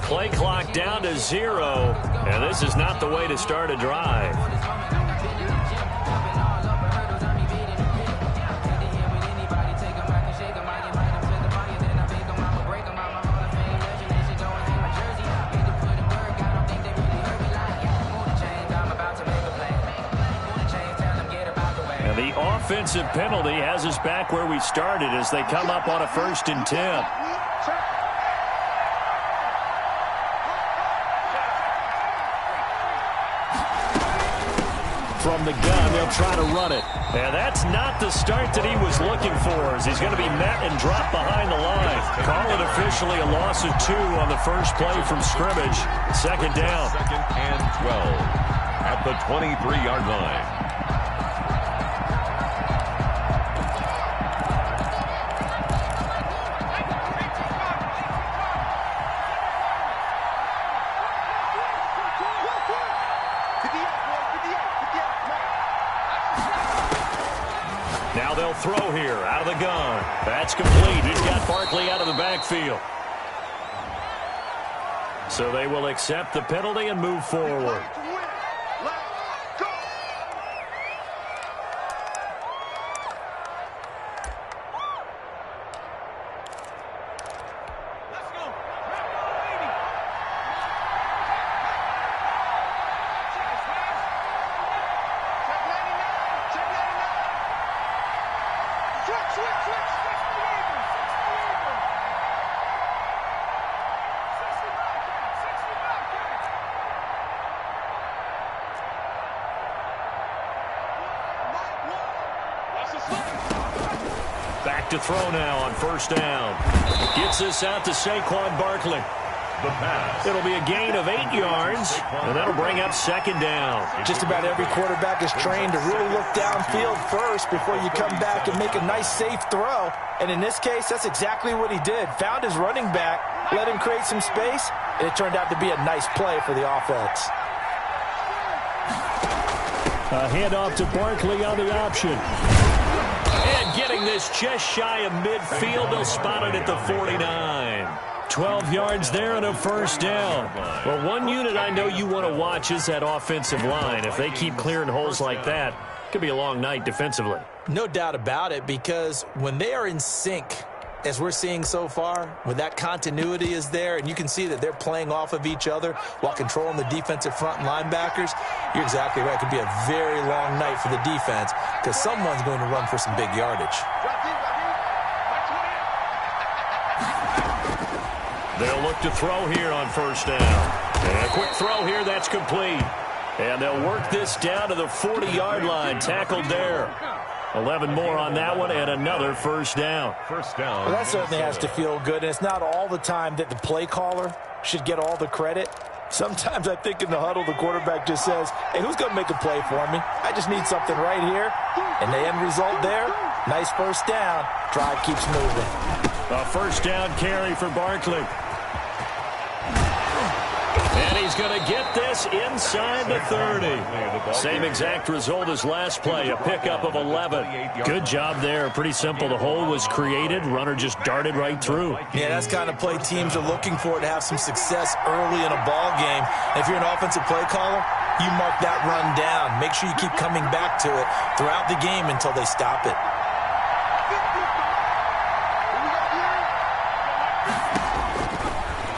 Play clock down to 0, and this is not the way to start a drive. And the offensive penalty has us back where we started as they come up on a 1st and 10. From the gun, they'll try to run it. And that's not the start that he was looking for, as he's going to be met and dropped behind the line. Call it officially a loss of 2 on the first play from scrimmage. 2nd down. 2nd and 12 at the 23-yard line. Now they'll throw here out of the gun. That's complete. He's got Barkley out of the backfield. So they will accept the penalty and move forward. Back to throw now on 1st down. Gets this out to Saquon Barkley. The pass. It'll be a gain of 8 yards, and that'll bring up 2nd down. Just about every quarterback is trained to really look downfield first before you come back and make a nice, safe throw. And in this case, that's exactly what he did. Found his running back, let him create some space, and it turned out to be a nice play for the offense. A handoff to Barkley on the option. And getting this just shy of midfield, they'll spot it at the 49. 12 yards there and a 1st down. Well, one unit I know you want to watch is that offensive line. If they keep clearing holes like that, it could be a long night defensively. No doubt about it, because when they are in sync, as we're seeing so far, when that continuity is there and you can see that they're playing off of each other while controlling the defensive front and linebackers, you're exactly right. It could be a very long night for the defense because someone's going to run for some big yardage. They'll look to throw here on 1st down. And a quick throw here, that's complete. And they'll work this down to the 40-yard line, tackled there. 11 more on that one, and another 1st down. 1st down. Well, that certainly has to feel good, and it's not all the time that the play caller should get all the credit. Sometimes I think in the huddle, the quarterback just says, hey, who's going to make a play for me? I just need something right here. And the end result there, nice 1st down. Drive keeps moving. A 1st down carry for Barkley. And he's going to get this inside the 30. Same exact result as last play, a pickup of 11. Good job there. Pretty simple. The hole was created. Runner just darted right through. Yeah, that's the kind of play teams are looking for to have some success early in a ball game. And if you're an offensive play caller, you mark that run down. Make sure you keep coming back to it throughout the game until they stop it.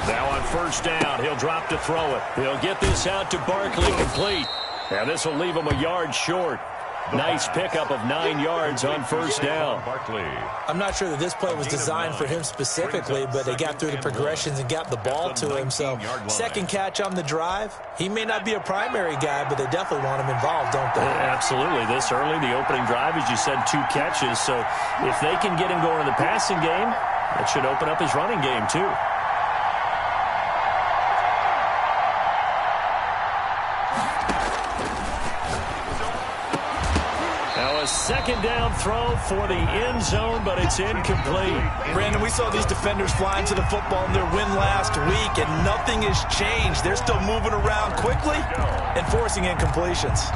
Now on 1st down, he'll drop to throw it. He'll get this out to Barkley, complete. And this will leave him a yard short. Nice pickup of 9 yards on 1st down. I'm not sure that this play was designed for him specifically, but they got through the progressions and got the ball to him. So 2nd catch on the drive. He may not be a primary guy, but they definitely want him involved, don't they? Absolutely. This early, the opening drive, as you said, 2 catches. So if they can get him going in the passing game, that should open up his running game too. Now a 2nd down throw for the end zone, but it's incomplete. Brandon, we saw these defenders flying to the football in their win last week, and nothing has changed. They're still moving around quickly and forcing incompletions.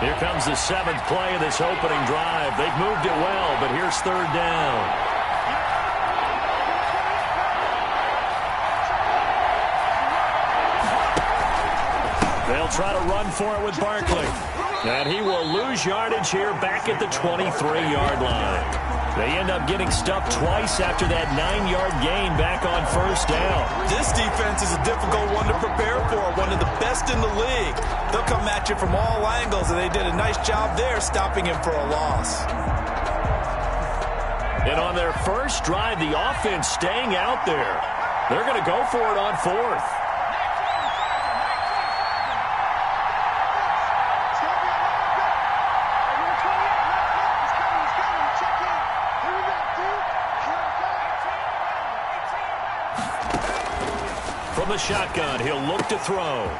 Here comes the 7th play of this opening drive. They've moved it well, but here's 3rd down. They'll try to run for it with Barkley. And he will lose yardage here back at the 23-yard line. They end up getting stuffed twice after that 9-yard gain back on first down. This defense is a difficult one to prepare for, one of the best in the league. They'll come at you from all angles, and they did a nice job there stopping him for a loss. And on their first drive, the offense staying out there. They're going to go for it on fourth. From the shotgun, he'll look to throw.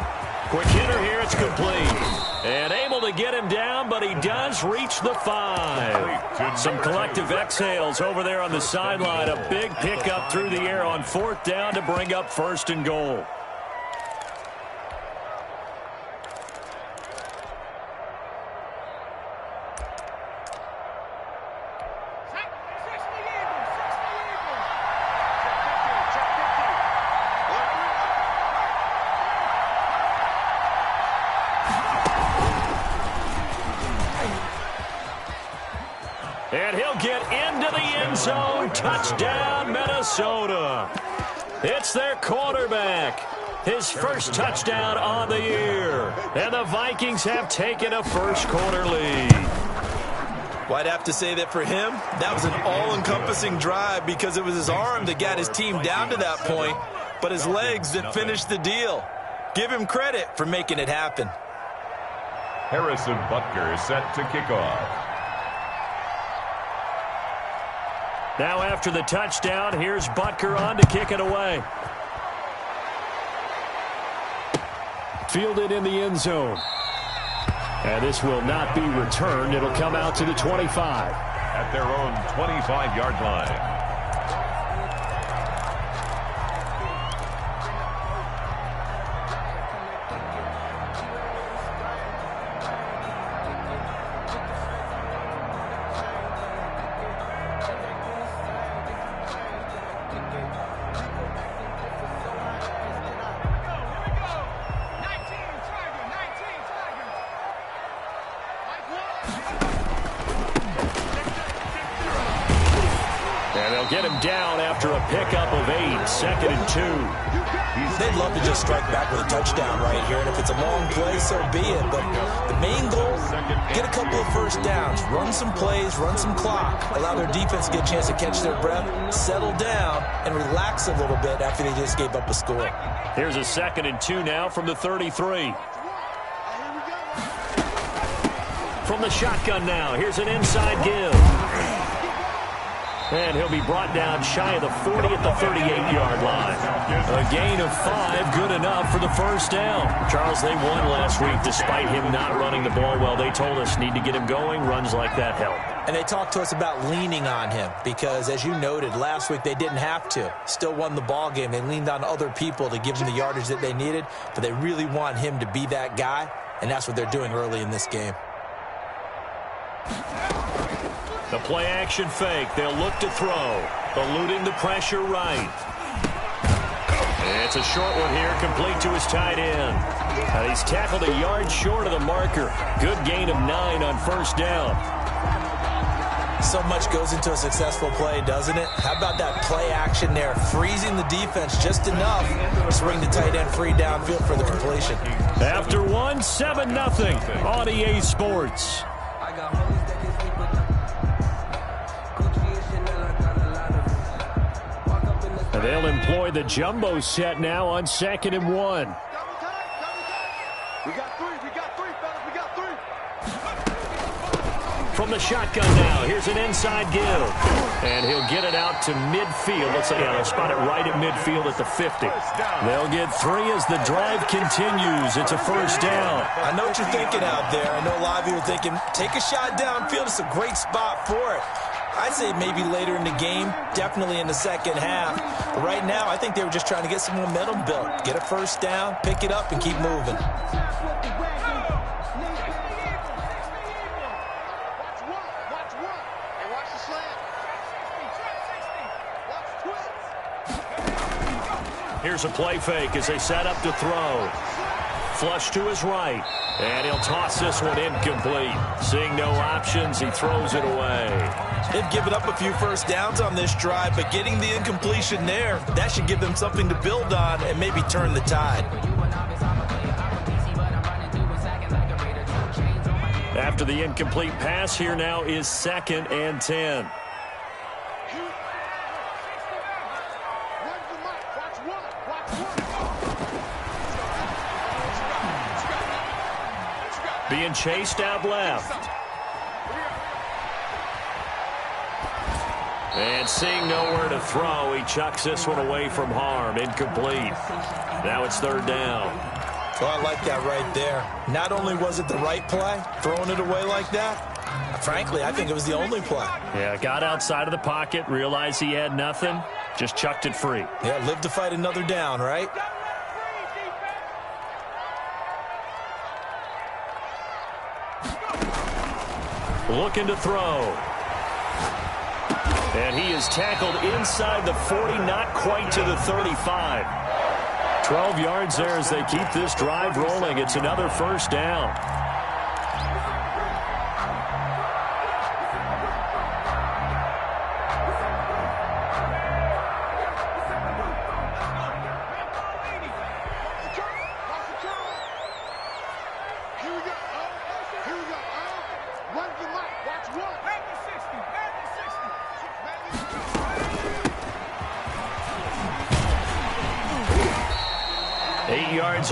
Quick hitter here, it's complete. And able to get him down, but he does reach the 5. Some collective exhales over there on the sideline. A big pickup through the air on fourth down to bring up first and goal. And he'll get into the end zone. Touchdown, Minnesota. It's their quarterback. His first touchdown on the year. And the Vikings have taken a first-quarter lead. Well, I'd have to say that for him, that was an all-encompassing drive because it was his arm that got his team down to that point, but his legs that finished the deal. Give him credit for making it happen. Harrison Butker is set to kick off. Now after the touchdown, here's Butker on to kick it away. Fielded in the end zone. And this will not be returned. It'll come out to the 25. At their own 25-yard line. Get him down after a pickup of 8, 2nd and 2. They'd love to just strike back with a touchdown right here, and if it's a long play, so be it. But the main goal, get a couple of first downs, run some plays, run some clock, allow their defense to get a chance to catch their breath, settle down, and relax a little bit after they just gave up a score. Here's a 2nd and 2 now from the 33. From the shotgun now, here's an inside give. And he'll be brought down shy of the 40 at the 38-yard line. A gain of 5, good enough for the first down. Charles, they won last week despite him not running the ball well. They told us need to get him going. Runs like that help. And they talked to us about leaning on him because, as you noted, last week they didn't have to. Still won the ball game. They leaned on other people to give them the yardage that they needed, but they really want him to be that guy, and that's what they're doing early in this game. The play-action fake. They'll look to throw. Eluding the pressure right. It's a short one here, complete to his tight end. And he's tackled a yard short of the marker. Good gain of 9 on first down. So much goes into a successful play, doesn't it? How about that play action there? Freezing the defense just enough to bring the tight end free downfield for the completion. After 1, 7-0 on EA Sports. They'll employ the jumbo set now on 2nd and 1. We got three, fellas, we got 3. From the shotgun now, here's an inside give. And he'll get it out to midfield. Let's say, they'll spot it right at midfield at the 50. They'll get 3 as the drive continues. It's a first down. I know what you're thinking out there. I know a lot of you are thinking, take a shot downfield. It's a great spot for it. I'd say maybe later in the game, definitely in the second half. But right now, I think they were just trying to get some momentum built. Get a first down, pick it up, and keep moving. Here's a play fake as they set up to throw. Flush to his right. And he'll toss this one incomplete. Seeing no options, he throws it away. They've given up a few first downs on this drive, but getting the incompletion there, that should give them something to build on and maybe turn the tide. After the incomplete pass, here now is 2nd and 10. Being chased out left. And seeing nowhere to throw, he chucks this one away from harm. Incomplete. Now it's 3rd down. Well, I like that right there. Not only was it the right play, throwing it away like that, frankly, I think it was the only play. Yeah, got outside of the pocket, realized he had nothing, just chucked it free. Yeah, live to fight another down, right? Looking to throw. And he is tackled inside the 40, not quite to the 35. 12 yards there as they keep this drive rolling. It's another 1st down.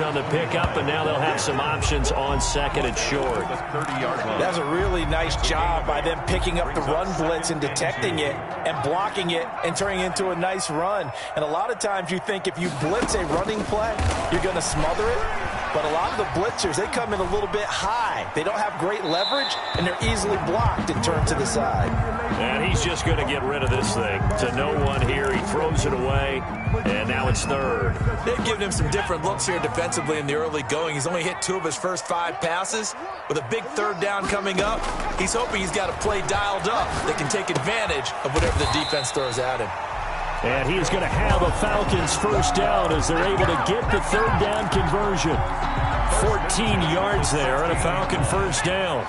On the pickup, and now they'll have some options on 2nd and short. That's a really nice job by them picking up the run blitz and detecting it and blocking it and turning it into a nice run. And a lot of times you think if you blitz a running play, you're going to smother it. But a lot of the blitzers, they come in a little bit high. They don't have great leverage, and they're easily blocked and turned to the side. And he's just going to get rid of this thing. To no one here. He throws it away, and now it's 3rd. They've given him some different looks here defensively in the early going. He's only hit 2 of his first 5 passes. With a big 3rd down coming up, he's hoping he's got a play dialed up that can take advantage of whatever the defense throws at him. And he is going to have a Falcons 1st down as they're able to get the 3rd down conversion. 14 yards there and a Falcon 1st down.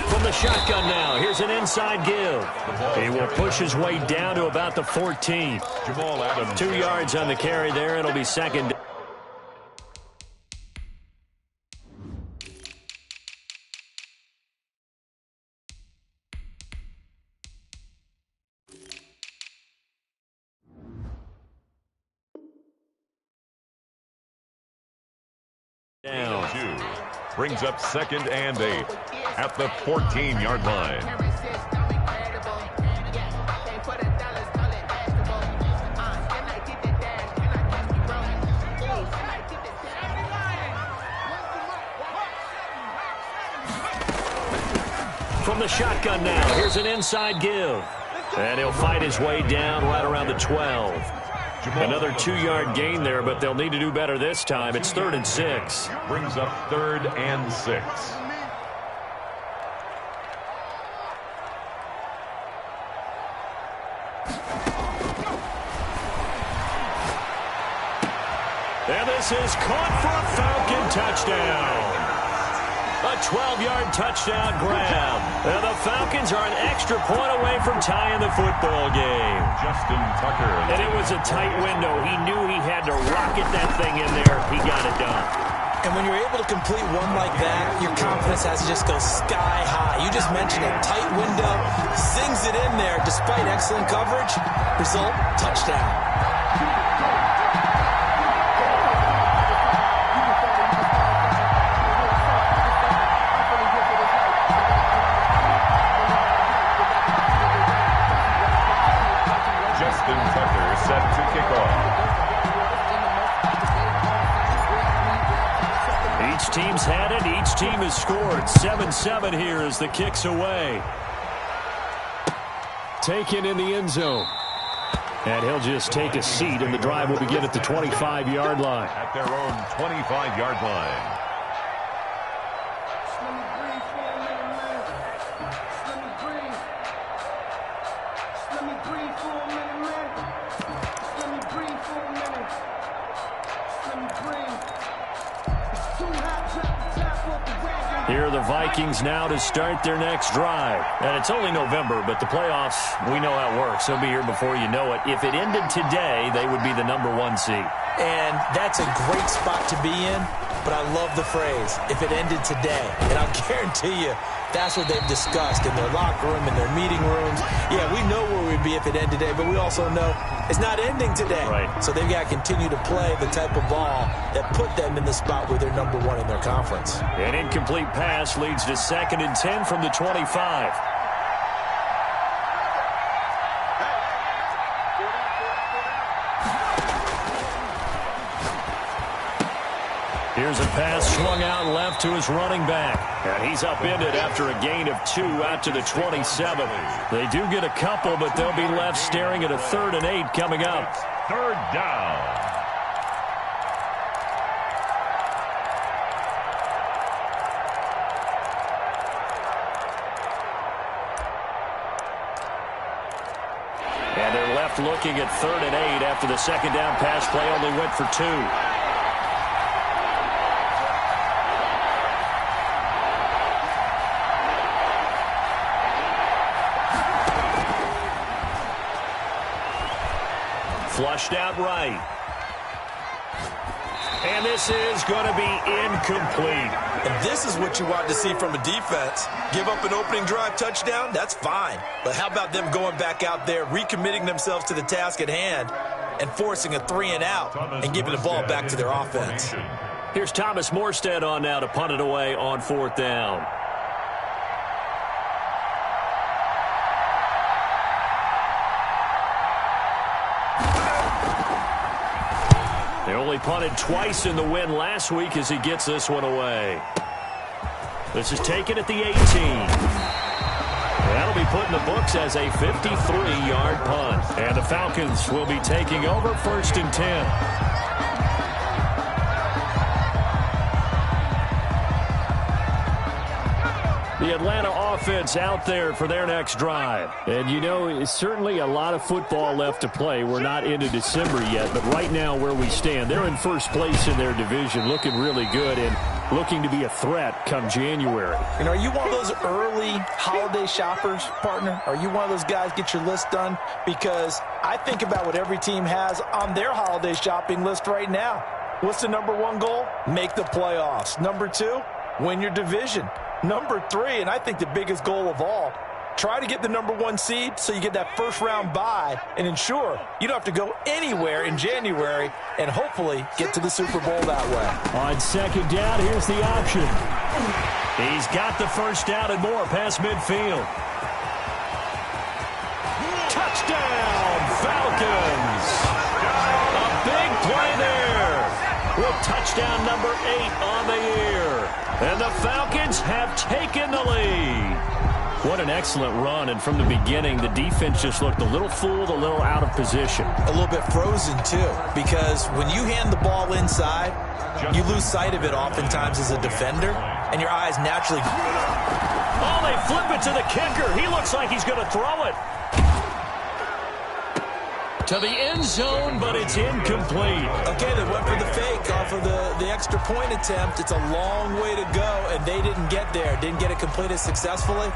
From the shotgun now, here's an inside give. He will push his way down to about the 14. 2 yards on the carry there. It'll be 2nd. Down. 2. Brings up 2nd and 8 at the 14-yard line. From the shotgun now, here's an inside give. And he'll fight his way down right around the 12. Another 2-yard gain there, but they'll need to do better this time. It's 3rd and 6. Brings up 3rd and 6. And this is caught for a Falcon touchdown. A 12-yard touchdown grab. And the Falcons are an extra point away from tying the football game. Justin Tucker. And it was a tight window. He knew he had to rocket that thing in there. He got it done. And when you're able to complete one like that, your confidence has to just go sky high. You just mentioned a tight window. Zings it in there despite excellent coverage. Result, touchdown. Set to kick off. Each team's had it. Each team has scored. 7-7 here as the kick's away. Taken in the end zone. And he'll just take a seat, and the drive will begin at the 25-yard line. At their own 25-yard line. Here are the Vikings now to start their next drive. And it's only November, but the playoffs, we know how it works. They'll be here before you know it. If it ended today, they would be the #1 seed. And that's a great spot to be in, but I love the phrase, if it ended today. And I'll guarantee you, that's what they've discussed in their locker room, in their meeting rooms. Yeah, we know where we'd be if it ended today, but we also know it's not ending today. Right. So they've got to continue to play the type of ball that put them in the spot where they're #1 in their conference. An incomplete pass leads to 2nd and 10 from the 25. Here's a pass swung out left to his running back. And he's upended after a gain of 2 out to the 27. They do get a couple, but they'll be left staring at a 3rd and 8 coming up. 3rd down. And they're left looking at 3rd and 8 after the 2nd down pass play only went for 2. Flushed out right. And this is going to be incomplete. And this is what you want to see from a defense. Give up an opening drive touchdown, that's fine. But how about them going back out there, recommitting themselves to the task at hand, and forcing a 3 and out and giving the ball back to their offense. Here's Thomas Morstead on now to punt it away on 4th down. They only punted twice in the win last week as he gets this one away. This is taken at the 18. That'll be put in the books as a 53-yard punt. And the Falcons will be taking over 1st and 10. The Atlanta offense out there for their next drive. And, you know, it's certainly a lot of football left to play. We're not into December yet, but right now where we stand, they're in first place in their division, looking really good and looking to be a threat come January. And are you one of those early holiday shoppers, partner? Are you one of those guys get your list done? Because I think about what every team has on their holiday shopping list right now. What's the #1 goal? Make the playoffs. #2, win your division. #3, and I think the biggest goal of all, try to get the #1 seed so you get that first-round bye and ensure you don't have to go anywhere in January and hopefully get to the Super Bowl that way. On 2nd down, here's the option. He's got the first down and more past midfield. Touchdown, Falcons! A big play there with touchdown #8 on the year. And the Falcons have taken the lead. What an excellent run, and from the beginning, the defense just looked a little fooled, a little out of position. A little bit frozen, too, because when you hand the ball inside, you lose sight of it oftentimes as a defender, and your eyes naturally... Oh, they flip it to the kicker. He looks like he's going to throw it to the end zone, but it's incomplete. Okay, they went for the fake off of the extra point attempt. It's a long way to go, and they didn't get there. Didn't get it completed successfully.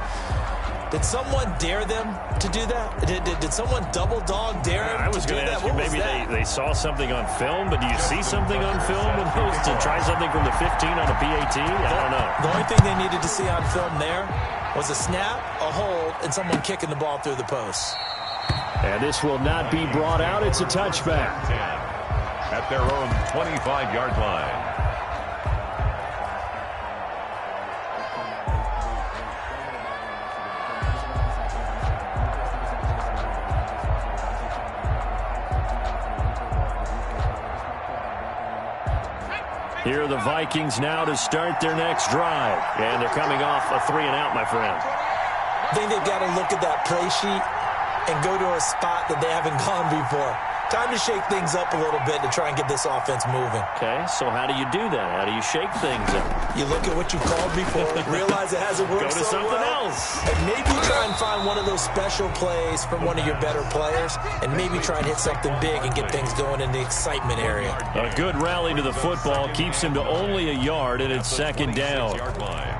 Did someone dare them to do that? Did someone double dog dare them I was to do going to that? ask you, maybe they saw something on film, but do you see something on film with those to try something from the 15 on a PAT? I don't know. The only thing they needed to see on film there was a snap, a hold, and someone kicking the ball through the post. And this will not be brought out. It's a touchback. At their own 25-yard line. Here are the Vikings now to start their next drive. And they're coming off a 3 and out, my friend. I think they've got to look at that play sheet and go to a spot that they haven't gone before. Time to shake things up a little bit to try and get this offense moving. Okay, so how do you do that? How do you shake things up? You look at what you called before, realize it hasn't worked Go to so something well, else. and maybe try and find one of those special plays from one of your better players, and maybe try and hit something big and get things going in the excitement area. A good rally to the football keeps him to only a yard, and it's second down. Yard line.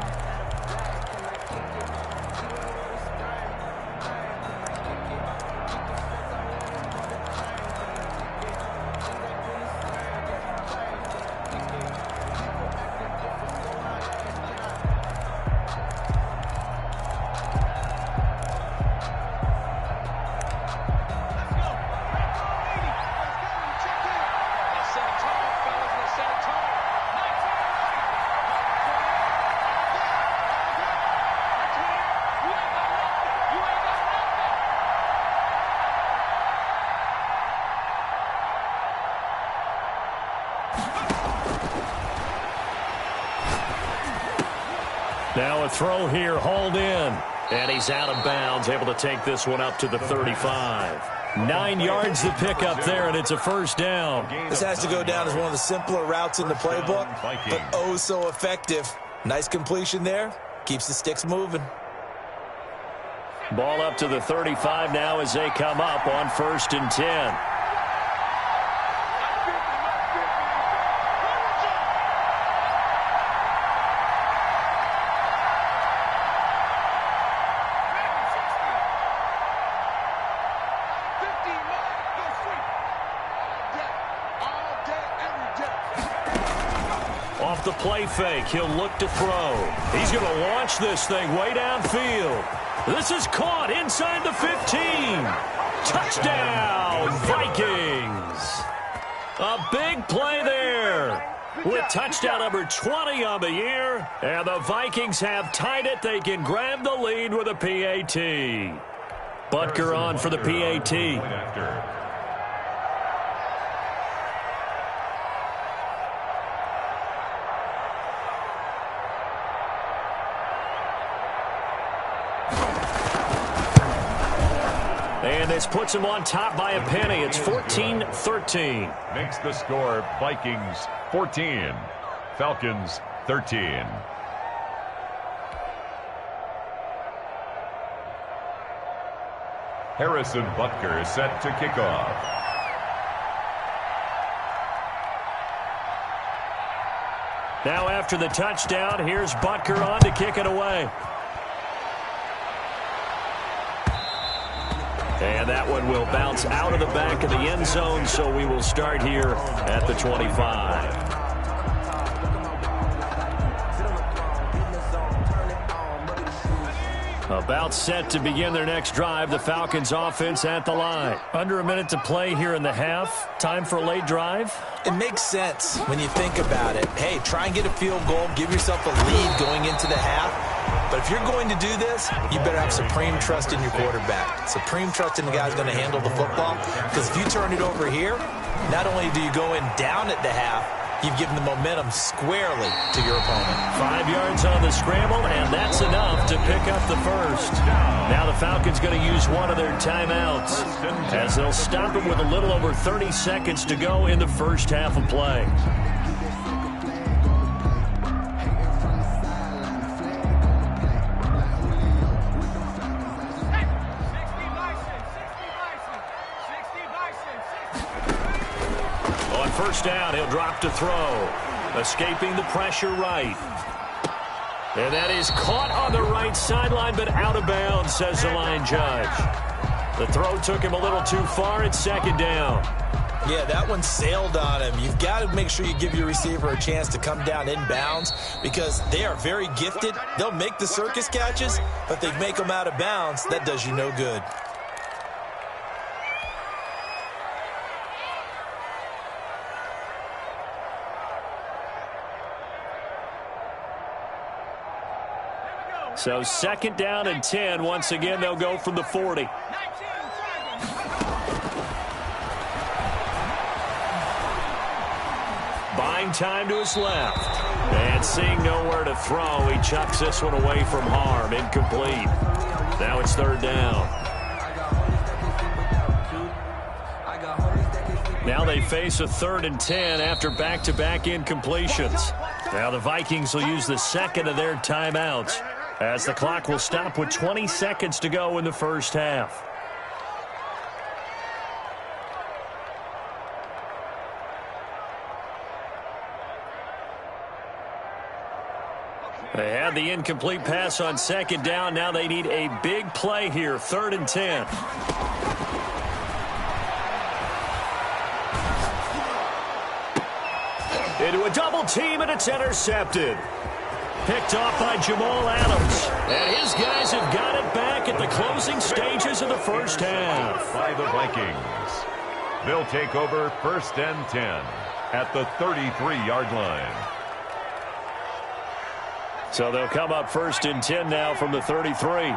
Now a throw here, hauled in. And he's out of bounds, able to take this one up to the 35. 9 yards to pick up there, and it's a first down. This has to go down as one of the simpler routes in the playbook, but oh so effective. Nice completion there. Keeps the sticks moving. Ball up to the 35 now as they come up on 1st and 10. Off the play fake, he'll look to throw. He's going to launch this thing way downfield. This is caught inside the 15. Touchdown, Vikings. A big play there with touchdown number 20 on the year. And the Vikings have tied it. They can grab the lead with a PAT. Butker on for the PAT. And this puts him on top by a penny. It's 14-13. Makes the score Vikings 14, Falcons 13. Harrison Butker is set to kick off. Now after the touchdown, here's Butker on to kick it away. And that one will bounce out of the back of the end zone, so we will start here at the 25. About set to begin their next drive, the Falcons offense at the line. Under a minute to play here in the half. Time for a late drive. It makes sense when you think about it. Hey, try and get a field goal, give yourself a lead going into the half. But if you're going to do this, you better have supreme trust in your quarterback. Supreme trust in the guy who's going to handle the football. Because if you turn it over here, not only do you go in down at the half, you've given the momentum squarely to your opponent. 5 yards on the scramble, and that's enough to pick up the first. Now the Falcons going to use one of their timeouts as they'll stop it with a little over 30 seconds to go in the first half of play. First down, he'll drop to throw. Escaping the pressure right. And that is caught on the right sideline, but out of bounds, says the line judge. The throw took him a little too far. It's second down. Yeah, that one sailed on him. You've got to make sure you give your receiver a chance to come down inbounds because they are very gifted. They'll make the circus catches, but they make them out of bounds. That does you no good. So second down and 10. Once again, they'll go from the 40. Buying time to his left. And seeing nowhere to throw, he chucks this one away from harm. Incomplete. Now it's third down. Now they face a 3rd and 10 after back-to-back incompletions. Now the Vikings will use the second of their timeouts as the clock will stop with 20 seconds to go in the first half. They had the incomplete pass on 2nd down. Now they need a big play here, 3rd and 10. Into a double team, and it's intercepted. Picked off by Jamal Adams. And his guys have got it back at the closing stages of the first half. By the Vikings. They'll take over 1st and 10 at the 33-yard line. So they'll come up 1st and 10 now from the 33.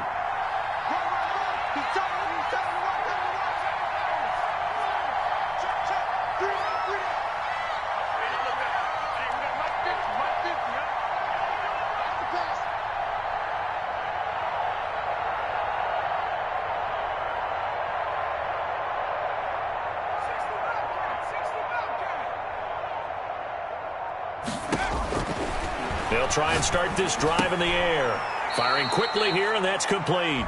They'll try and start this drive in the air. Firing quickly here, and that's complete.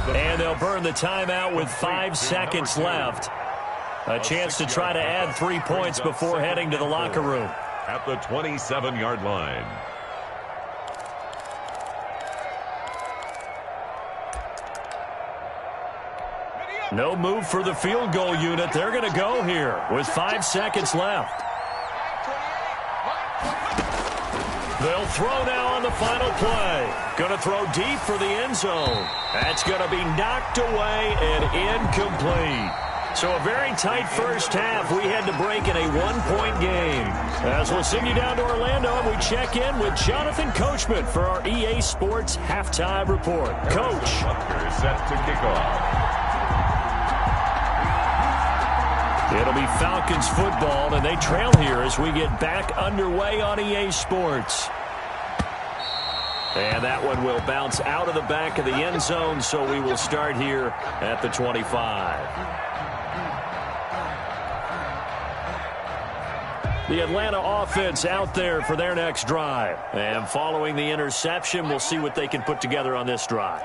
And they'll burn the timeout with 5 seconds left. A chance to try to add 3 points before heading to the locker room. At the 27-yard line. No move for the field goal unit. They're going to go here with 5 seconds left. They'll throw now on the final play. Going to throw deep for the end zone. That's going to be knocked away and incomplete. So a very tight first half. We had to break in a 1-point game. As we'll send you down to Orlando, and we check in with Jonathan Coachman for our EA Sports Halftime Report. Coach. Set to kick off. It'll be Falcons football, and they trail here as we get back underway on EA Sports. And that one will bounce out of the back of the end zone, so we will start here at the 25. The Atlanta offense out there for their next drive. And following the interception, we'll see what they can put together on this drive.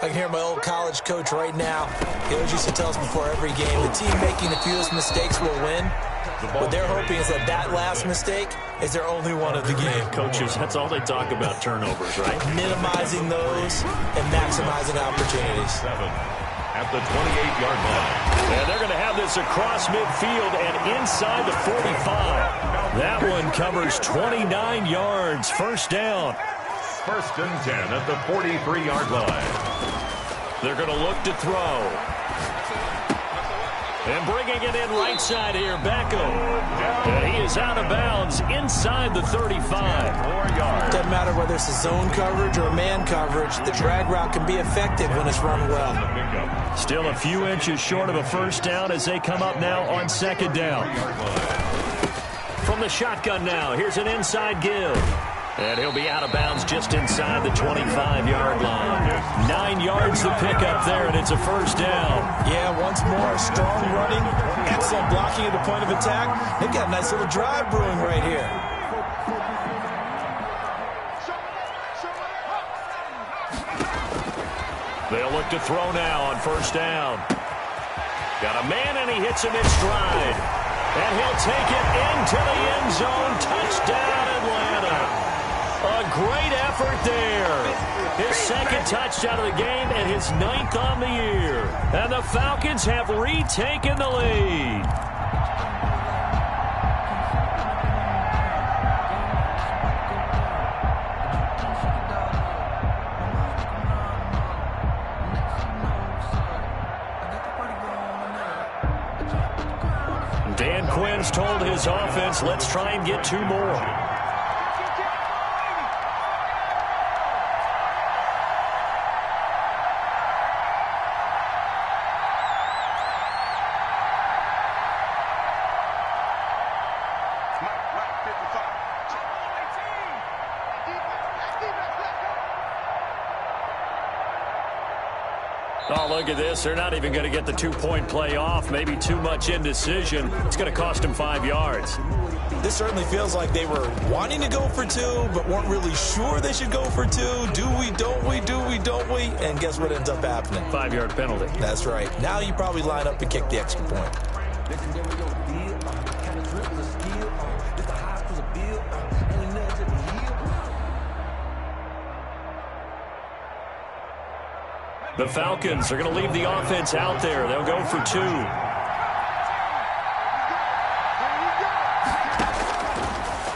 I can hear my old college coach right now. He always used to tell us before every game, the team making the fewest mistakes will win. What they're hoping is that that last mistake is their only one of the game. Coaches, that's all they talk about, turnovers, right? Minimizing those and maximizing opportunities. At the 28-yard line. And they're going to have this across midfield and inside the 45. That one covers 29 yards. First down. 1st and 10 at the 43-yard line. They're going to look to throw. And bringing it in right side here, Beckham. And he is out of bounds inside the 35. 4 yards. Doesn't matter whether it's a zone coverage or man coverage, the drag route can be effective when it's run well. Still a few inches short of a first down as they come up now on 2nd down. From the shotgun now, here's an inside give. And he'll be out of bounds just inside the 25-yard line. 9 yards to pick up there, and it's a first down. Yeah, once more, strong running, excellent blocking at the point of attack. They've got a nice little drive brewing right here. They'll look to throw now on first down. Got a man, and he hits him in stride. And he'll take it into the end zone. Touchdown, Atlanta. A great effort there. His 2nd touchdown of the game and his 9th on the year. And the Falcons have retaken the lead. Dan Quinn's told his offense, let's try and get 2 more. Oh, look at this. They're not even going to get the two-point play off. Maybe too much indecision. It's going to cost them 5 yards. This certainly feels like they were wanting to go for 2, but weren't really sure they should go for 2. Do we, don't we, do we, don't we? And guess what ends up happening? 5-yard penalty. That's right. Now you probably line up and kick the extra point. The Falcons are going to leave the offense out there. They'll go for 2.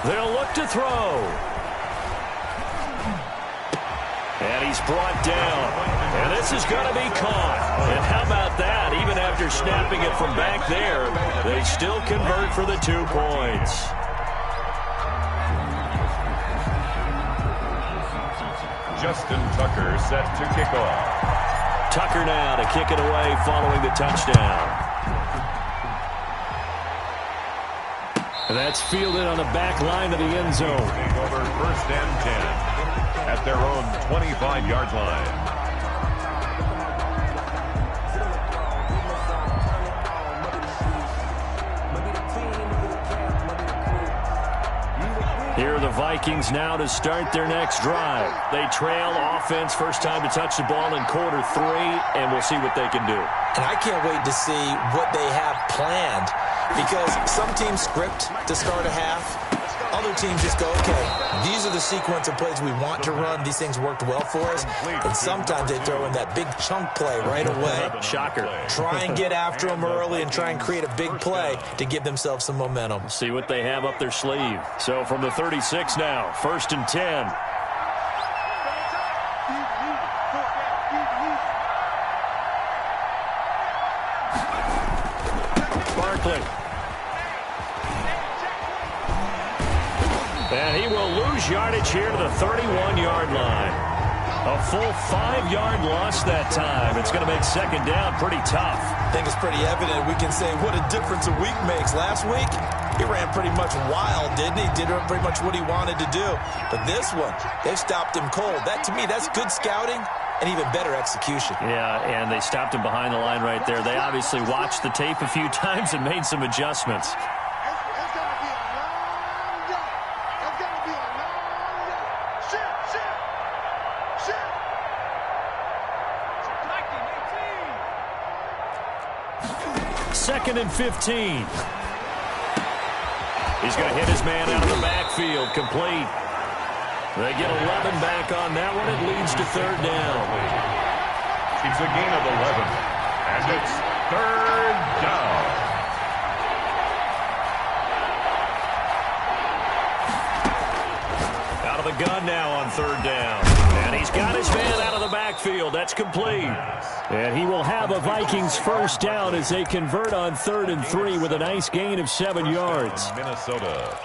They'll look to throw. And he's brought down. And this is going to be caught. And how about that? Even after snapping it from back there, they still convert for the 2 points. Justin Tucker set to kick off. Tucker now to kick it away following the touchdown. And that's fielded on the back line of the end zone. Over 1st and 10 at their own 25-yard line. Here are the Vikings now to start their next drive. They trail offense, first time to touch the ball in quarter 3, and we'll see what they can do. And I can't wait to see what they have planned, because some teams script to start a half. Other teams just go, okay, these are the sequence of plays we want to run. These things worked well for us. And sometimes they throw in that big chunk play right away. Shocker. Try and get after them early and try and create a big play to give themselves some momentum. See what they have up their sleeve. So from the 36 now, 1st and 10. Barkley. And he will lose yardage here to the 31-yard line. A full 5-yard loss that time. It's going to make 2nd down pretty tough. I think it's pretty evident. We can say what a difference a week makes. Last week, he ran pretty much wild, didn't he? Did pretty much what he wanted to do. But this one, they've stopped him cold. That, to me, that's good scouting and even better execution. Yeah, and they stopped him behind the line right there. They obviously watched the tape a few times and made some adjustments. Second and 15. He's going to hit his man out of the backfield. Complete. They get 11 back on that one. It leads to 3rd down. It's a gain of 11. And it's 3rd down. Out of the gun now on 3rd down. And he's got his man out of the backfield. That's complete. And he will have a Vikings 1st down as they convert on 3rd and 3 with a nice gain of 7 yards. Minnesota.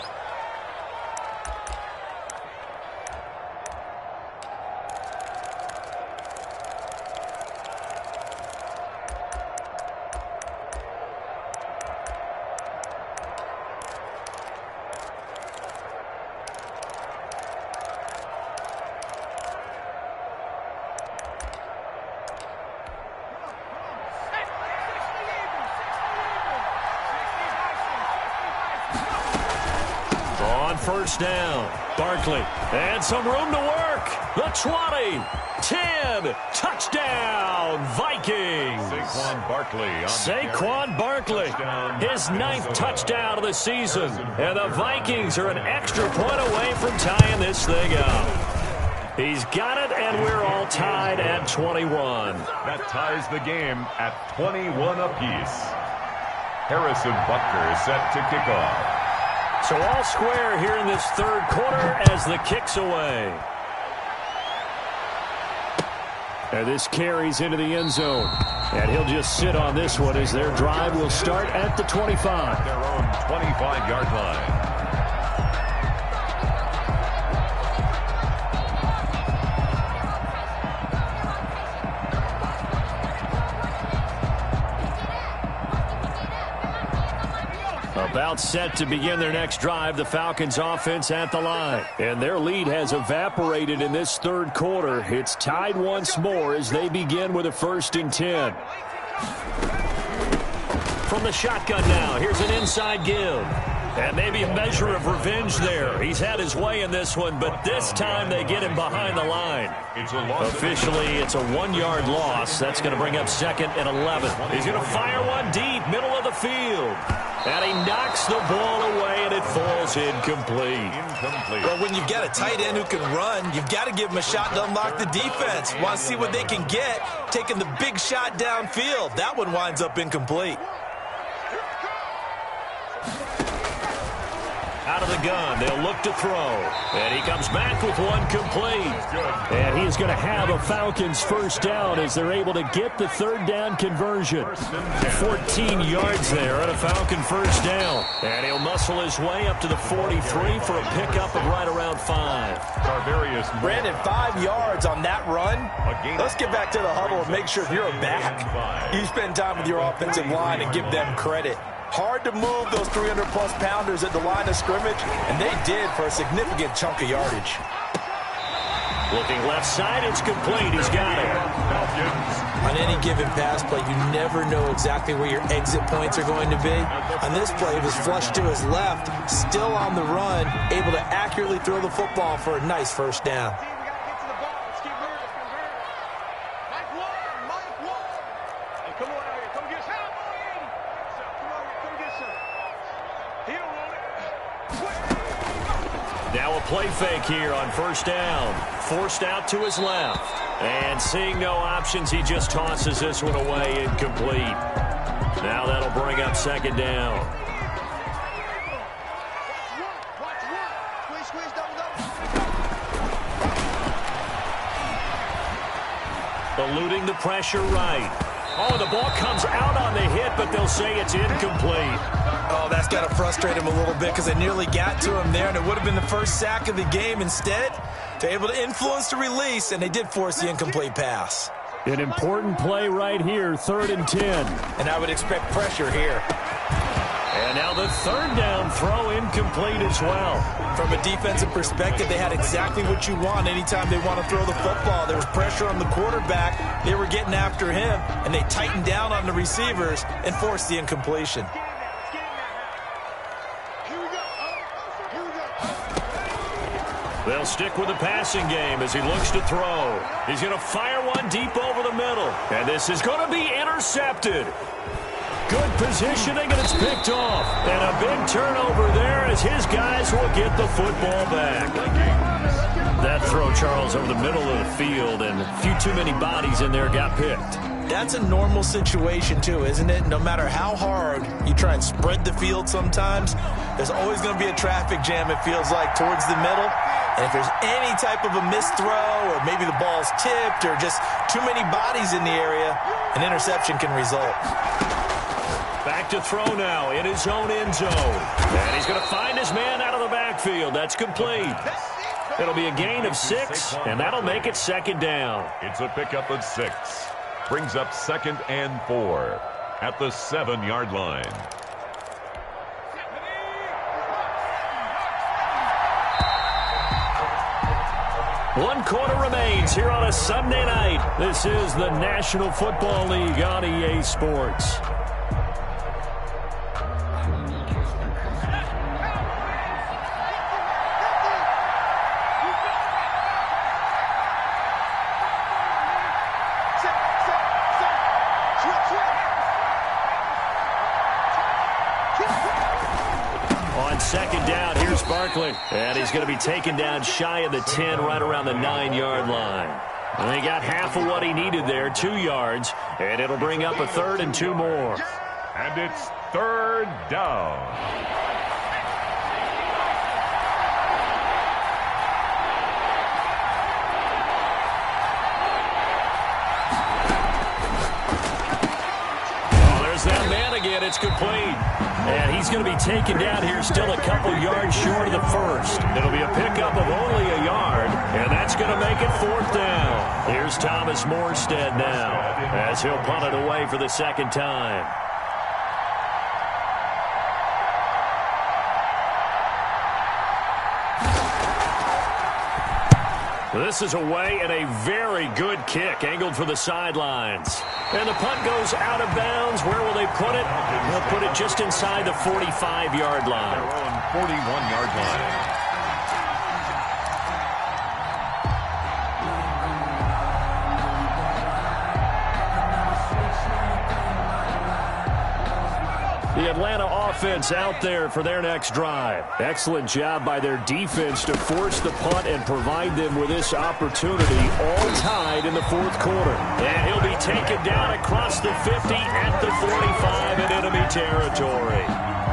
On 1st down, Barkley. And some room to work. The 20, 10, touchdown, Vikings. Saquon Barkley. Saquon Barkley, his 9th touchdown of the season. And the Vikings are an extra point away from tying this thing up. He's got it, and we're all tied at 21. That ties the game at 21 apiece. Harrison Butker set to kick off. So all square here in this 3rd quarter as the kick's away. And this carries into the end zone. And he'll just sit on this one as their drive will start at the 25. Their own 25-yard line. About set to begin their next drive, the Falcons offense at the line. And their lead has evaporated in this third quarter. It's tied once more as they begin with a 1st and 10. From the shotgun now, here's an inside give. And maybe a measure of revenge there. He's had his way in this one, but this time they get him behind the line. Officially, it's a 1-yard loss. That's going to bring up 2nd and 11. He's going to fire one deep, middle of the field. And he knocks the ball away, and it falls incomplete. Well, when you've got a tight end who can run, you've got to give him a shot to unlock the defense. Want to see what they can get, taking the big shot downfield. That one winds up incomplete. Out of the gun, they'll look to throw. And he comes back with one complete. And he's going to have a Falcons 1st down as they're able to get the 3rd down conversion. 14 yards there and a Falcon 1st down. And he'll muscle his way up to the 43 for a pickup of right around 5. Brandon, 5 yards on that run. Let's get back to the huddle and make sure you're back. You spend time with your offensive line and give them credit. Hard to move those 300-plus pounders at the line of scrimmage, and they did for a significant chunk of yardage. Looking left side, it's complete. He's got it. On any given pass play, you never know exactly where your exit points are going to be. On this play, it was flushed to his left, still on the run, able to accurately throw the football for a nice 1st down. Now a play fake here on 1st down. Forced out to his left. And seeing no options, he just tosses this one away incomplete. Now that'll bring up 2nd down. Eluding the pressure right. Oh, the ball comes out on the hit, but they'll say it's incomplete. Oh, that's got to frustrate him a little bit because they nearly got to him there, and it would have been the 1st sack of the game. Instead, they're able to influence the release, and they did force the incomplete pass. An important play right here, 3rd and 10. And I would expect pressure here. And now the 3rd down throw incomplete as well. From a defensive perspective, they had exactly what you want anytime they want to throw the football. There was pressure on the quarterback. They were getting after him, and they tightened down on the receivers and forced the incompletion. They'll stick with the passing game as he looks to throw. He's going to fire one deep over the middle. And this is going to be intercepted. Good positioning, and it's picked off. And a big turnover there as his guys will get the football back. That throw, Charles, over the middle of the field, and a few too many bodies in there got picked. That's a normal situation, too, isn't it? No matter how hard you try and spread the field sometimes, there's always going to be a traffic jam, it feels like, towards the middle. And if there's any type of a missed throw or maybe the ball's tipped or just too many bodies in the area, an interception can result. Back to throw now in his own end zone. And he's going to find his man out of the backfield. That's complete. It'll be a gain of 6, and that'll make it 2nd down. It's a pickup of 6. Brings up 2nd and 4 at the 7-yard line. One quarter remains here on a Sunday night. This is the National Football League on EA Sports. On 2nd down, here's Barkley. And he's going to be taken down shy of the 10, right around the 9-yard line. And he got half of what he needed there, 2 yards. And it'll bring up a 3rd and 2 more. And it's 3rd down. That man again, it's complete. And he's going to be taken down here still a couple yards short of the 1st. It'll be a pickup of only a yard, and that's going to make it 4th down. Here's Thomas Morstead now as he'll punt it away for the 2nd time. This is away and a very good kick, angled for the sidelines. And the punt goes out of bounds. Where will they put it? They'll put it just inside the 45-yard line. Their own 41-yard line. The Atlanta offense out there for their next drive. Excellent job by their defense to force the punt and provide them with this opportunity, all tied in the fourth quarter. And he'll be taken down across the 50 at the 45 in enemy territory.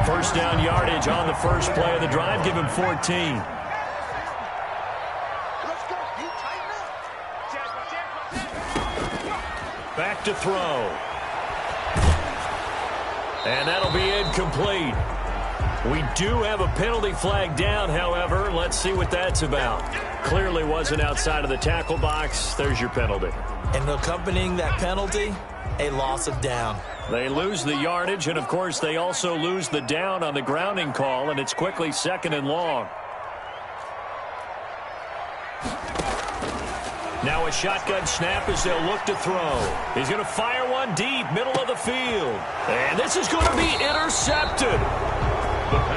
First down yardage on the first play of the drive. Give him 14. Back to throw. And that'll be incomplete. We do have a penalty flag down, however. Let's see what that's about. Clearly wasn't outside of the tackle box. There's your penalty. And accompanying that penalty, a loss of down. They lose the yardage, and, of course, they also lose the down on the grounding call, and it's quickly 2nd and long. Now a shotgun snap as they'll look to throw. He's going to fire one deep, middle of the field. And this is going to be intercepted.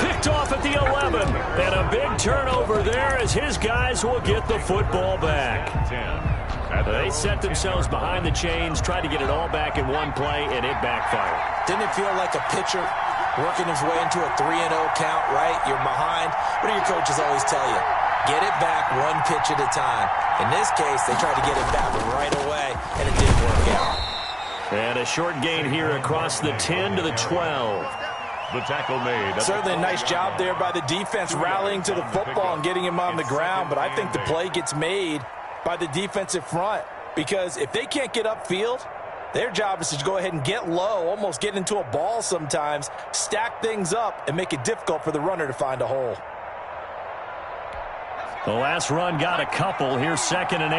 Picked off at the 11. And a big turnover there as his guys will get the football back. They set themselves behind the chains, tried to get it all back in one play, and it backfired. Didn't it feel like a pitcher working his way into a 3-0 count, right? You're behind. What do your coaches always tell you? Get it back one pitch at a time. In this case, they tried to get it back right away, and it didn't work out. And a short gain here across the 10 to the 12. The tackle made. Certainly a nice job there by the defense rallying to the football and getting him on the ground, but I think the play gets made by the defensive front because if they can't get upfield, their job is to go ahead and get low, almost get into a ball sometimes, stack things up, and make it difficult for the runner to find a hole. The last run got a couple. Here's 2nd and 8.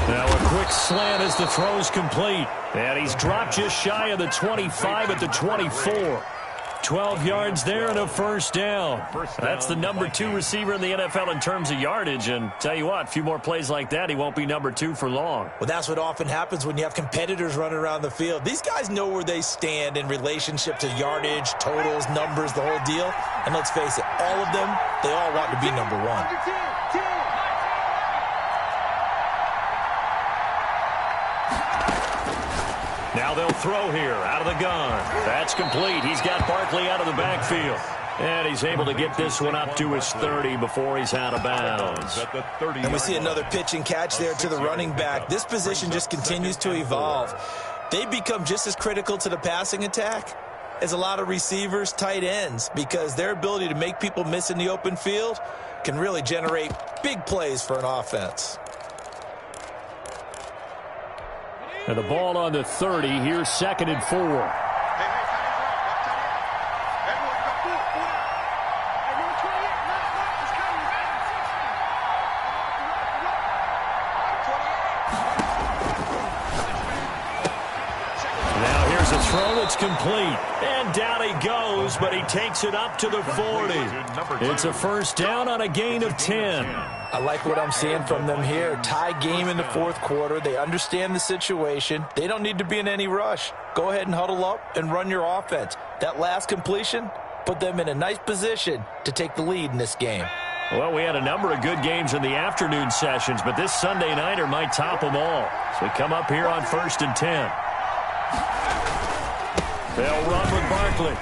Now a quick slant as the throw's complete. And he's dropped just shy of the 25 at the 24. 12 yards there and a first down. That's the number 2 receiver in the NFL in terms of yardage. And tell you what, a few more plays like that, he won't be number 2 for long. Well, that's what often happens when you have competitors running around the field. These guys know where they stand in relationship to yardage, totals, numbers, the whole deal. And let's face it, all of them, they all want to be number 1. Now they'll throw here out of the gun. That's complete. He's got Barkley out of the backfield. And he's able to get this one up to his 30 before he's out of bounds. And we see another pitch and catch there to the running back. This position just continues to evolve. They become just as critical to the passing attack as a lot of receivers, tight ends, because their ability to make people miss in the open field can really generate big plays for an offense. And the ball on the 30. Here's 2nd and 4. It's complete. And down he goes, but he takes it up to the 40. It's a first down on a gain of 10. I like what I'm seeing from them here. Tie game in the fourth quarter. They understand the situation. They don't need to be in any rush. Go ahead and huddle up and run your offense. That last completion put them in a nice position to take the lead in this game. Well, we had a number of good games in the afternoon sessions, but this Sunday nighter might top them all. So we come up here on 1st and 10. They'll run with Barkley.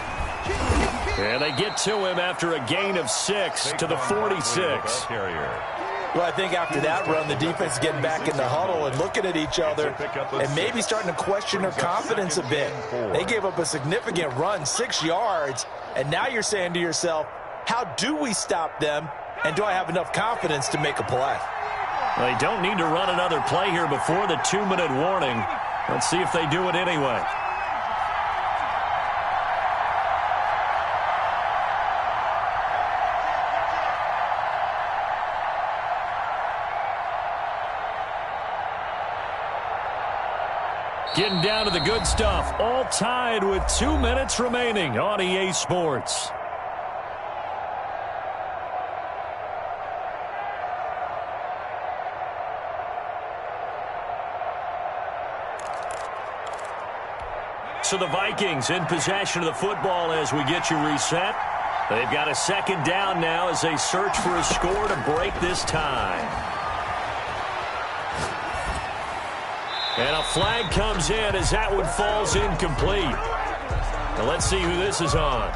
And they get to him after a gain of 6 to the 46. Well, I think after that run, the defense is getting back in the huddle and looking at each other and maybe starting to question their confidence a bit. They gave up a significant run, 6 yards, and now you're saying to yourself, how do we stop them, and do I have enough confidence to make a play? They don't need to run another play here before the 2-minute warning. Let's see if they do it anyway. Getting down to the good stuff. All tied with 2 minutes remaining on EA Sports. So the Vikings in possession of the football as we get you reset. They've got a second down now as they search for a score to break this tie. And a flag comes in as that one falls incomplete. Now let's see who this is on.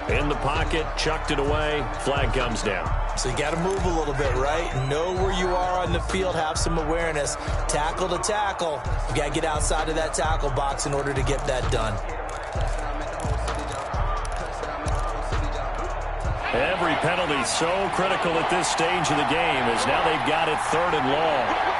In the pocket, chucked it away, flag comes down. So you got to move a little bit, right? Know where you are on the field, have some awareness. Tackle to tackle. You got to get outside of that tackle box in order to get that done. Every penalty so critical at this stage of the game as now they've got it 3rd and long.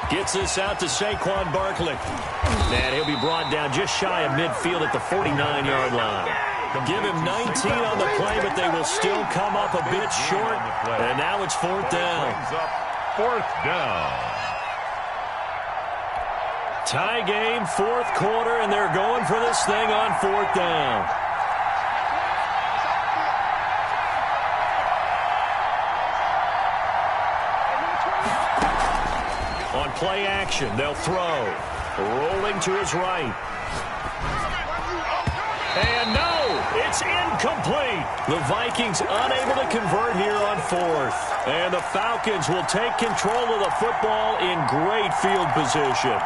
Gets this out to Saquon Barkley. And he'll be brought down just shy of midfield at the 49-yard line. Give him 19 on the play, but they will still come up a bit short. And now it's 4th down. 4th down. Tie game, 4th quarter, and they're going for this thing on 4th down. On play action, they'll throw. Rolling to his right. And no, it's incomplete. The Vikings unable to convert here on 4th. And the Falcons will take control of the football in great field position.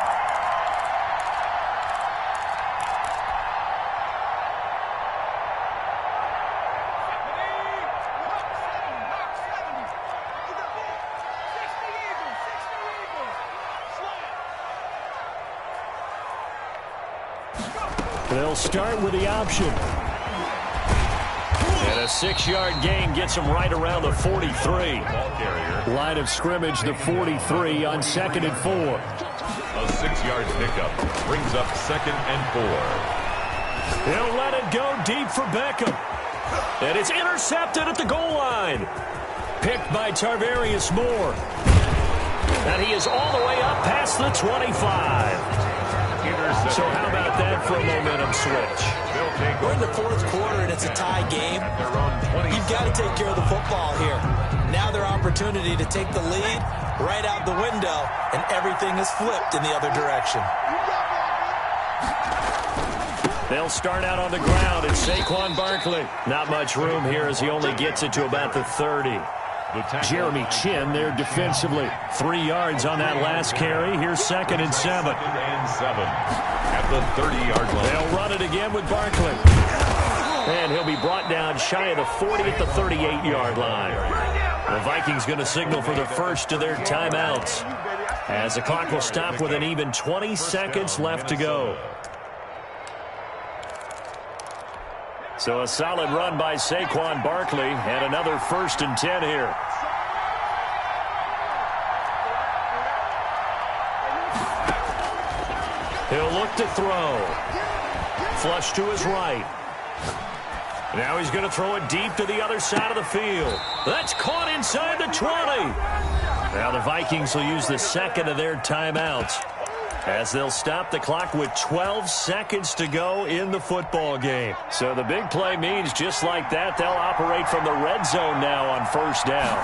They'll start with the option. And a 6-yard gain gets them right around the 43. Line of scrimmage, the 43 on 2nd and 4. A 6-yard pickup brings up 2nd and 4. He'll let it go deep for Beckham. And it's intercepted at the goal line. Picked by Tarvarius Moore. And he is all the way up past the 25. So how about that for a momentum switch? We're in the 4th quarter, and it's a tie game. You've got to take care of the football here. Now their opportunity to take the lead right out the window, and everything is flipped in the other direction. They'll start out on the ground. It's Saquon Barkley. Not much room here as he only gets it to about the 30. Jeremy Chin there defensively. 3 yards on that last carry. Here's 2nd and 7. 2nd and 7 at the 30-yard line. They'll run it again with Barkley. And he'll be brought down shy of the 40 at the 38-yard line. The Vikings going to signal for the first of their timeouts as the clock will stop with an even 20 seconds left to go. So a solid run by Saquon Barkley and another 1st and 10 here. He'll look to throw. Flush to his right. Now he's going to throw it deep to the other side of the field. That's caught inside the 20. Now the Vikings will use the 2nd of their timeouts as they'll stop the clock with 12 seconds to go in the football game. So the big play means just like that, they'll operate from the red zone now on 1st down.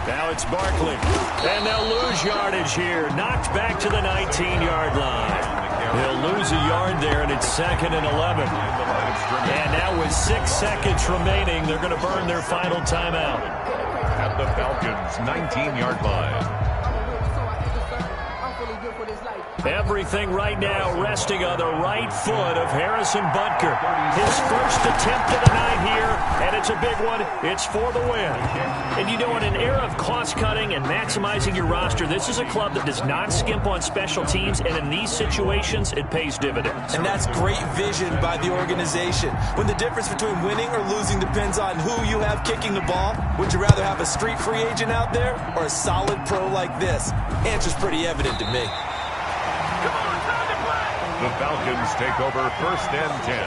Now it's Barkley. And they'll lose yardage here. Knocked back to the 19-yard line. He'll lose a yard there, and it's 2nd and 11. And now with 6 seconds remaining, they're going to burn their final timeout. At the Falcons' 19-yard line. Everything right now resting on the right foot of Harrison Butker. His first attempt of the night here, and it's a big one. It's for the win. And you know, in an era of cost-cutting and maximizing your roster, this is a club that does not skimp on special teams, and in these situations, it pays dividends. And that's great vision by the organization. When the difference between winning or losing depends on who you have kicking the ball, would you rather have a street free agent out there or a solid pro like this? Answer's pretty evident to me. The Falcons take over 1st and 10.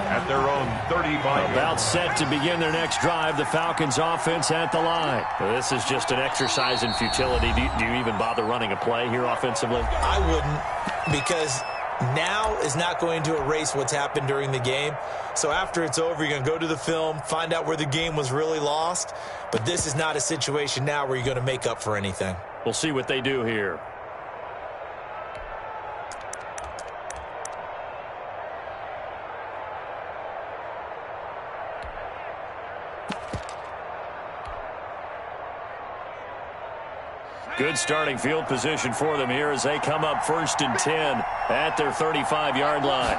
at their own 35. About set to begin their next drive, the Falcons offense at the line. Well, this is just an exercise in futility. Do you even bother running a play here offensively? I wouldn't, because now is not going to erase what's happened during the game. So after it's over, you're going to go to the film, find out where the game was really lost. But this is not a situation now where you're going to make up for anything. We'll see what they do here. Good starting field position for them here as they come up 1st and 10 at their 35-yard line.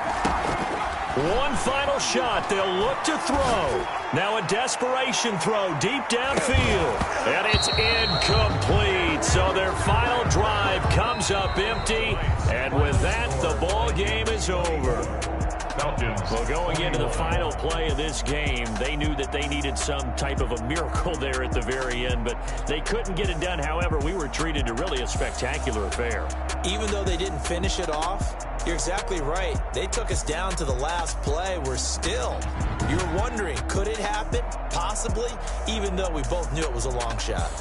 One final shot. They'll look to throw. Now a desperation throw deep downfield. And it's incomplete. So their final drive comes up empty. And with that, the ball game is over. Falcons. Well, going into the final play of this game, they knew that they needed some type of a miracle there at the very end, but they couldn't get it done. However, we were treated to really a spectacular affair. Even though they didn't finish it off, you're exactly right. They took us down to the last play. You're wondering, could it happen? Possibly, even though we both knew it was a long shot.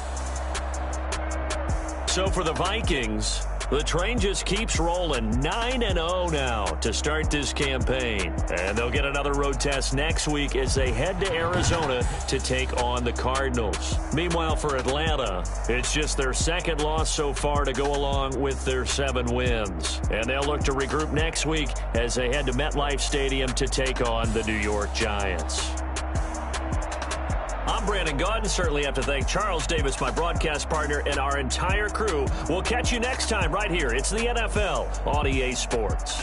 So for the Vikings, the train just keeps rolling. 9-0 now to start this campaign. And they'll get another road test next week as they head to Arizona to take on the Cardinals. Meanwhile, for Atlanta, it's just their second loss so far to go along with their 7 wins. And they'll look to regroup next week as they head to MetLife Stadium to take on the New York Giants. I'm Brandon Gaudin. Certainly have to thank Charles Davis, my broadcast partner, and our entire crew. We'll catch you next time right here. It's the NFL on EA Sports.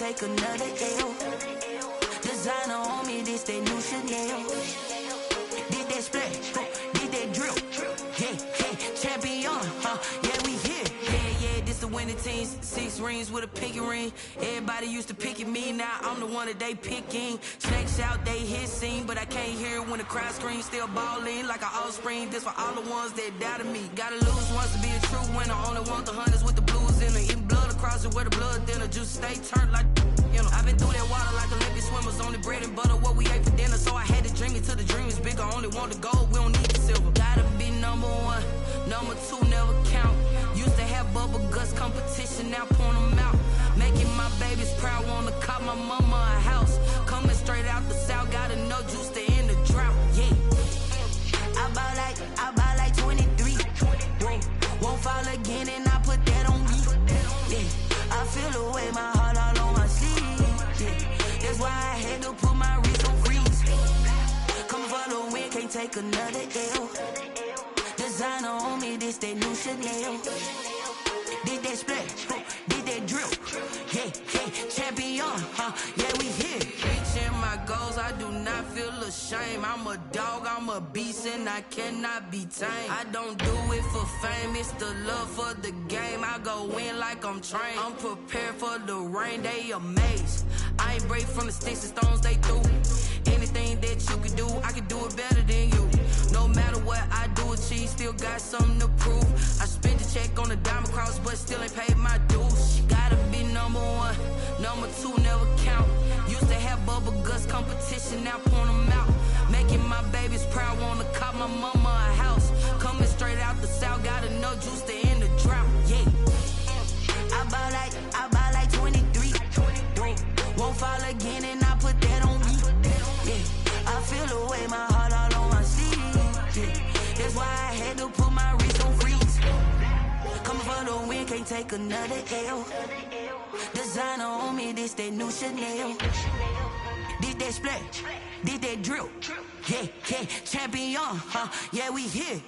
take another L. Designer on me, this that new Chanel. Did that splash, did that drill. Yeah, champion, yeah, we here. Yeah, this the winning team. 6 rings with a pinky ring. Everybody used to pick at me, now I'm the one that they picking. Snakes out, they hit scene, but I can't hear it when the crowd screams. Still balling like an offspring. This for all the ones that doubted me. Gotta lose once to be a true winner. Only want the hunters with the blues in it. Eating blood across it where the blood thinner. Juice stay turned like, you know. I've been through that water like Olympic swimmers. Only bread and butter, what we ate for dinner. So I had to dream it till the dream is bigger. Only want the gold, we don't need the silver. Gotta be number 1, number 2 never count. Used to have bubble guts competition, now point them out. Making my babies proud, wanna cop my mama a house. Coming straight out the south, gotta know juice to end the drought. Yeah, I buy like 23. Won't fall again, and I put that on me. Yeah, I feel the way, my heart all on my sleeve. Yeah, that's why I had to put my wrist on freeze. Coming for the win, can't take another L. Designer on me, this that new Chanel. Did that splash, did that drill. Yeah, champion, yeah, we here. Reaching my goals, I do not feel ashamed. I'm a dog, I'm a beast, and I cannot be tamed. I don't do it for fame, it's the love for the game. I go in like I'm trained. I'm prepared for the rain, they amazed. I ain't break from the sticks and stones they threw. Anything that you can do, I can do it better than you. No matter what I do, achieve, still got something to prove. I spent the check on the diamond cross, but still ain't paid my dues. Gotta be number 1, number 2 never count. Used to have bubble guts competition, now point them out. Making my babies proud, wanna cop my mama a house. Coming straight out the south, gotta know juice to end the drought. Yeah, I buy like 23. Won't fall again, and I put that on me. Yeah, I feel the way, my heart all on my sleeve. Yeah, that's why I had to put my wrist on freeze. Coming for the win, can't take another L. Designer on me, this that new Chanel. Did that splash, did that drill. Yeah, champion, yeah, we here.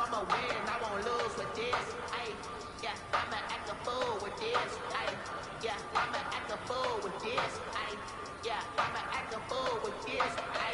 I'ma win, I won't lose with this. Ay, yeah, I'ma act a fool with this. Ay, yeah, I'ma act a fool with this. Ay, yeah, I'ma act a fool with this. Ay,